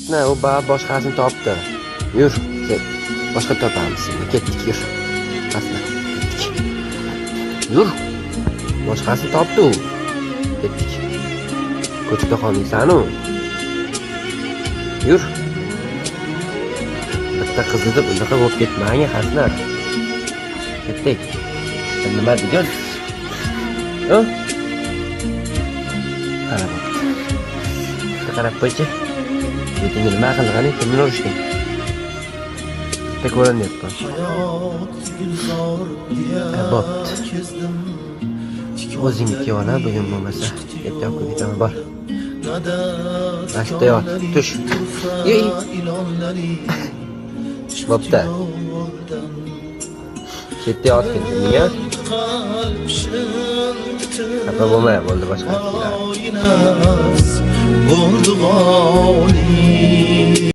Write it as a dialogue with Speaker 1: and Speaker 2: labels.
Speaker 1: vaqtni u boshqasini topdi. Yur, ket. Boshqa topamiz. Ketdik, yur. Asla. Yur. Boshqasini topdi u. Ketdik. Ko'chada qolmaysan-ku. Yur. Bitta qizni deb unaqa bo'lib ketmang, Hasnat. Ketdik. Sen nima degan? Ha? Qarab. Qarab qo'ychi. Yetingni nima qilgani? Kimni urishgan? Bitta ko'rinyapti. Bo'pti. O'zingniki ona bugun bo'lmasa, ketib ketaman bor. Ashta yot, tush. Yey. Bo'pti. Ketdi yotgin, nimaga? Xafa bo'lma, bo'ldi boshqa.
Speaker 2: Bo'ldi g'olib